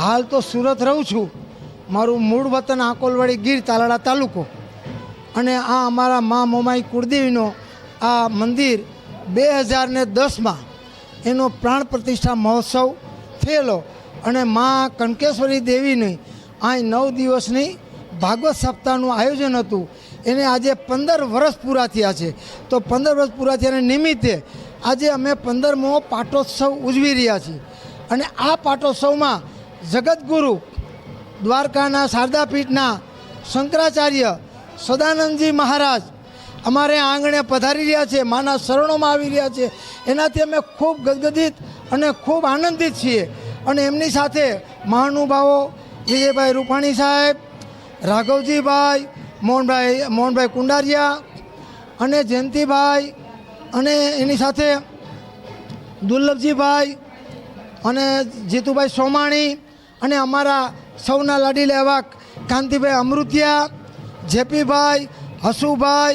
हाल तो सूरत रहूँ छूँ। मारू मूળ वतन आकोलवाड़ी गीर तालाड़ा तालुको अने आ अमारा माँ मोमाई कुलदेवीनो आ मंदिर 2010 में एनो प्राण प्रतिष्ठा महोत्सव थयेलो अने माँ कनकेश्वरी देवीनी आ 9 दिवसनी भागवत सप्ताहનું आयोजन हतुं। एने आज 15 वर्ष पूरा थया छे। तो 15 वर्ष पूरा थयाने निमित्ते आज अमे 15मो पाटोत्सव उजवी रह्या छीए अने आ पाटोत्सवमां जगतगुरु द्वारकाना शारदापीठना शंकराचार्य सदानंदजी महाराज अमारे आंगणे पधारी रह्या छे, माना शरणोमां आवी रह्या छे। एनाथी अमे खूब गदगदित अने खूब आनंदित छीए अने एमनी साथे महानुभावो विजयभाई रूपाणी साहेब, राघवजी भाई, मोहनभाई कुंडारिया अने जयंतीभाई अने एनी साथे दुर्लभजी भाई अने जीतुभाई सोमाणी अने अमारा सौना लाडीला एवा कांतिभाई अमृतिया, जेपी भाई, हसुभाई,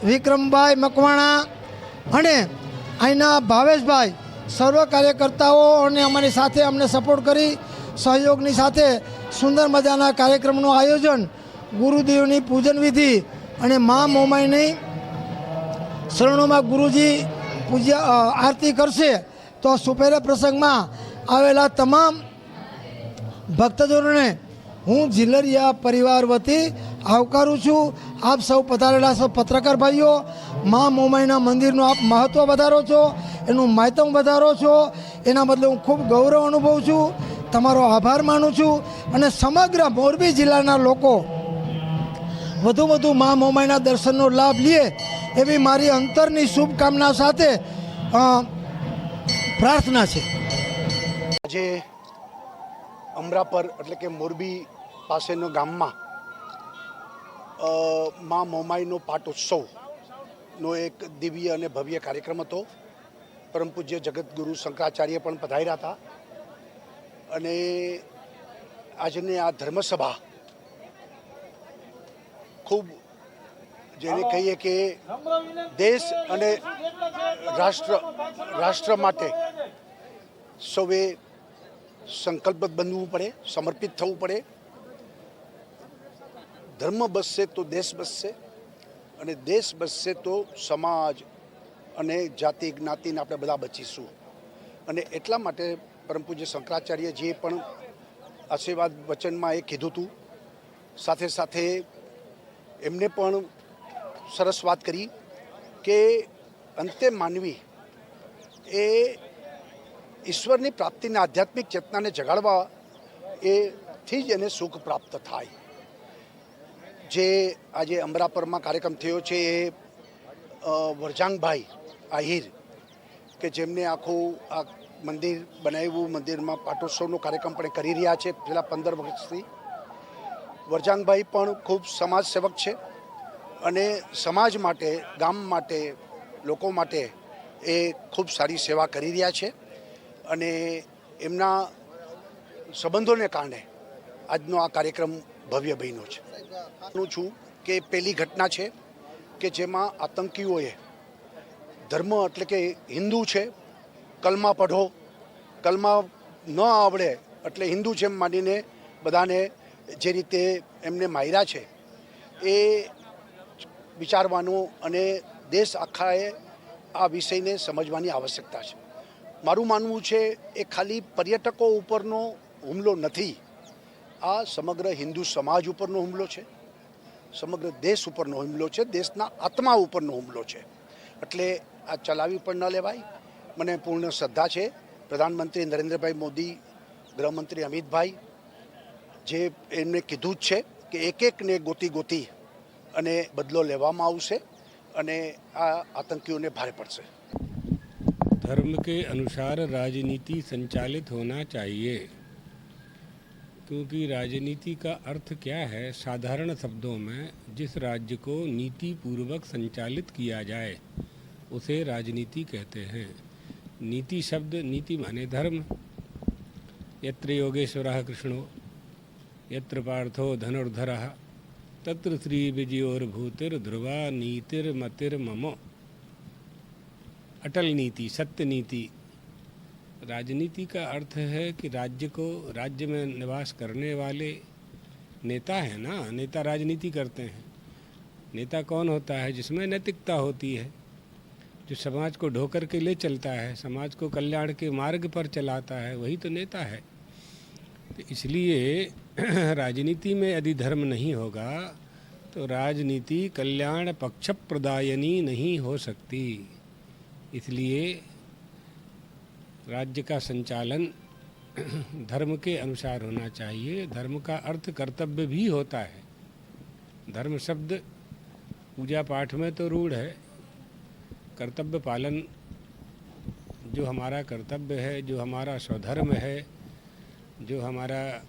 विक्रमभाई मकवाणा अने अहींना भावेश भाई सर्व कार्यकर्ताओ अने अमारी साथे अमने सपोर्ट करी सहयोगनी साथे सुंदर मजाना कार्यक्रमનું आयोजन, गुरुदेवनी पूजन विधि अने माँ मोमाईनी शरणोमां गुरुजी पूजा आरती करशे। तो सुपेरे प्रसंगमां आवेला तमाम भक्तजनोने हूँ झिलरिया परिवार वती आवकारूँ छूँ। आप सौ पधारेला सौ पत्रकार भाईओ, माँ मोमाईना मंदिरનું आप महत्व વધારો છો, એનું માયતમ વધારો છો, એના બદલે હું ખૂબ ગૌરવ અનુભવું છું, તમારો આભાર માનું છું અને સમગ્ર મોરબી જિલ્લાના લોકો વધુ વધુ મા મોમાઈના દર્શનનો લાભ લે એવી મારી અંતરની શુભકામના સાથે પ્રાર્થના છે। આજે અમરાપર એટલે કે મોરબી પાસેનો ગામમાં મા મોમાઈનો પાટોત્સવનો એક દિવ્ય અને ભવ્ય કાર્યક્રમ હતો। પરમ પૂજ્ય જગતગુરુ શંકરાચાર્ય પણ પધાર્યા હતા અને આજની આ ધર્મસભા ખૂબ જેને કહીએ કે દેશ અને રાષ્ટ્ર માટે સૌએ સંકલ્પબદ્ધ બનવું પડે, સમર્પિત થવું પડે। ધર્મ બસશે તો દેશ બસશે અને દેશ બસશે તો સમાજ અને જાતિ જ્ઞાતિને આપણે બધા બચીશું। અને એટલા માટે પરમ પૂજ્ય શંકરાચાર્યજીએ પણ આશીર્વાદ વચનમાં એ કીધું હતું। સાથે સાથે એમને પણ સરસ વાત કરી કે અંતે માનવી એ ઈશ્વરની પ્રાપ્તિને આધ્યાત્મિક ચેતનાને જગાડવા એથી જ એને સુખ પ્રાપ્ત થાય। જે આજે અમરાપરમાં કાર્યક્રમ થયો છે એ વરજાંગભાઈ આહિર કે જેમને આખું આ મંદિર બનાવ્યું, મંદિરમાં પાટોત્સવનો કાર્યક્રમ પણ કરી રહ્યા છે છેલ્લા 15 વર્ષથી। વરજાંગભાઈ પણ ખૂબ સમાજ સેવક છે અને સમાજ માટે, ગામ માટે, લોકો માટે એ ખૂબ સારી સેવા કરી રહ્યા છે અને એમના સંબંધોને કારણે આજનો આ કાર્યક્રમ ભવ્ય બન્યો છે। હું છું કે પહેલી ઘટના છે કે જેમાં આતંકીઓએ ધર્મ એટલે કે હિન્દુ છે, કલમા પઢો, કલમા ન આવડે એટલે હિન્દુ છે એમ માનીને બધાને જે રીતે એમને માર્યા છે એ વિચારવાનું અને દેશ આખાએ આ વિષયને સમજવાની આવશ્યકતા છે। મારું માનવું છે એ ખાલી પર્યટકો ઉપરનો હુમલો નથી, આ સમગ્ર હિન્દુ સમાજ ઉપરનો હુમલો છે, સમગ્ર દેશ ઉપરનો હુમલો છે, દેશના આત્મા ઉપરનો હુમલો છે। એટલે આ ચલાવી પણ ન લેવાય। મને પૂર્ણ શ્રદ્ધા છે પ્રધાનમંત્રી નરેન્દ્રભાઈ મોદી, ગૃહમંત્રી અમિતભાઈ જે એમને કીધું જ છે કે એકને ગોતી અને બદલો લેવામાં આવશે અને આ આતંકીઓને ભારે પડશે। धर्म के अनुसार राजनीति संचालित होना चाहिए, क्योंकि राजनीति का अर्थ क्या है? साधारण शब्दों में जिस राज्य को नीति पूर्वक संचालित किया जाए उसे राजनीति कहते हैं। नीति शब्द, नीति माने धर्म। यत्र योगेश्वरः कृष्णो यत्र पार्थो धनुर्धरः तत्र श्री विजयोर्भूतिर्ध्रुवा नीतिर्मतिर्मम। अटल नीति, सत्य नीति, राजनीति का अर्थ है कि राज्य में निवास करने वाले नेता हैं ना, नेता राजनीति करते हैं। नेता कौन होता है? जिसमें नैतिकता होती है, जो समाज को ढोकर के ले चलता है, समाज को कल्याण के मार्ग पर चलाता है, वही तो नेता है। तो इसलिए राजनीति में यदि धर्म नहीं होगा तो राजनीति कल्याण पक्ष प्रदायनी नहीं हो सकती। इसलिए राज्य का संचालन धर्म के अनुसार होना चाहिए। धर्म का अर्थ कर्तव्य भी होता है। धर्म शब्द पूजा पाठ में तो रूढ़ है। कर्तव्य पालन जो हमारा कर्तव्य है, जो हमारा स्वधर्म है, जो हमारा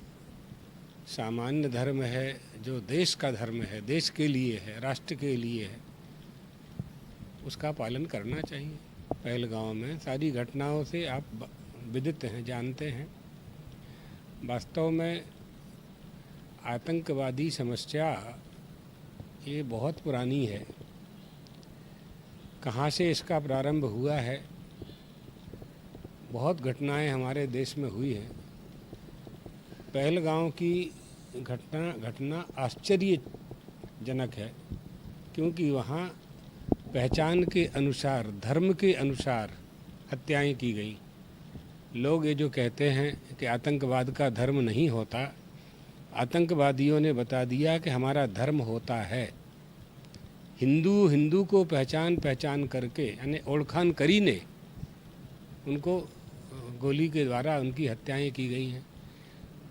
सामान्य धर्म है, जो देश का धर्म है, देश के लिए है, राष्ट्र के लिए है, उसका पालन करना चाहिए। पहलगांव में सारी घटनाओं से आप विदित हैं, जानते हैं। वास्तव में आतंकवादी समस्या ये बहुत पुरानी है। कहाँ से इसका प्रारंभ हुआ है? बहुत घटनाएं हमारे देश में हुई हैं। पहलगांव की घटना आश्चर्यजनक है, क्योंकि वहाँ पहचान के अनुसार, धर्म के अनुसार हत्याएं की गई। लोग ये जो कहते हैं कि आतंकवाद का धर्म नहीं होता, आतंकवादियों ने बता दिया कि हमारा धर्म होता है। हिंदू को पहचान करके, यानी ओळखान करी ने उनको गोली के द्वारा उनकी हत्याएं की गई हैं।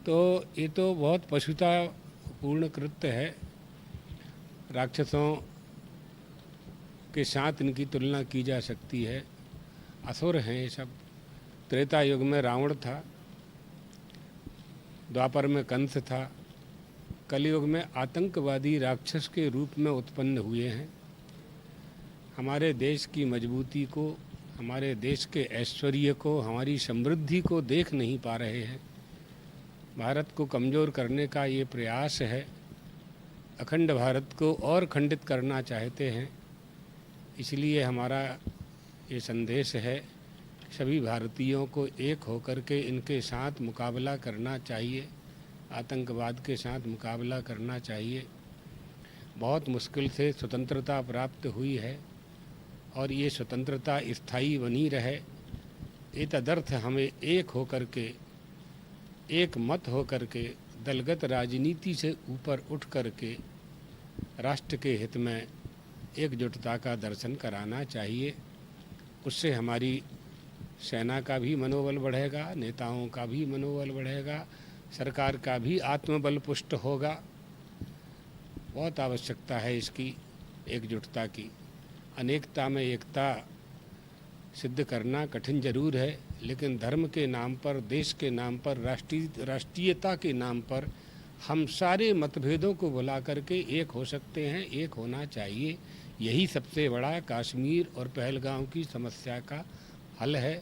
तो ये तो बहुत पशुतापूर्ण कृत्य है। राक्षसों के साथ इनकी तुलना की जा सकती है। असुर हैं ये सब। त्रेता युग में रावण था, द्वापर में कंस था, कलयुग में आतंकवादी राक्षस के रूप में उत्पन्न हुए हैं। हमारे देश की मजबूती को, हमारे देश के ऐश्वर्य को, हमारी समृद्धि को देख नहीं पा रहे हैं। भारत को कमज़ोर करने का ये प्रयास है। अखंड भारत को और खंडित करना चाहते हैं। इसलिए हमारा ये संदेश है, सभी भारतीयों को एक होकर के इनके साथ मुकाबला करना चाहिए, आतंकवाद के साथ मुकाबला करना चाहिए। बहुत मुश्किल से स्वतंत्रता प्राप्त हुई है और ये स्वतंत्रता स्थायी बनी रहे, ये तदर्थ हमें एक होकर के, एक मत होकर के, दलगत राजनीति से ऊपर उठ करके राष्ट्र के हित में एकजुटता का दर्शन कराना चाहिए। उससे हमारी सेना का भी मनोबल बढ़ेगा, नेताओं का भी मनोबल बढ़ेगा, सरकार का भी आत्मबल पुष्ट होगा। बहुत आवश्यकता है इसकी, एकजुटता की। अनेकता में एकता सिद्ध करना कठिन जरूर है, लेकिन धर्म के नाम पर, देश के नाम पर, राष्ट्रीयता के नाम पर हम सारे मतभेदों को भुला करके एक हो सकते हैं, एक होना चाहिए। यही सबसे बड़ा कश्मीर और पहलगांव की समस्या का हल है।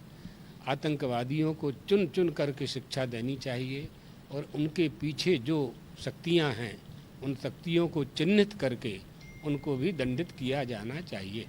आतंकवादियों को चुन चुन करके शिक्षा देनी चाहिए और उनके पीछे जो शक्तियां हैं, उन शक्तियों को चिन्हित करके उनको भी दंडित किया जाना चाहिए।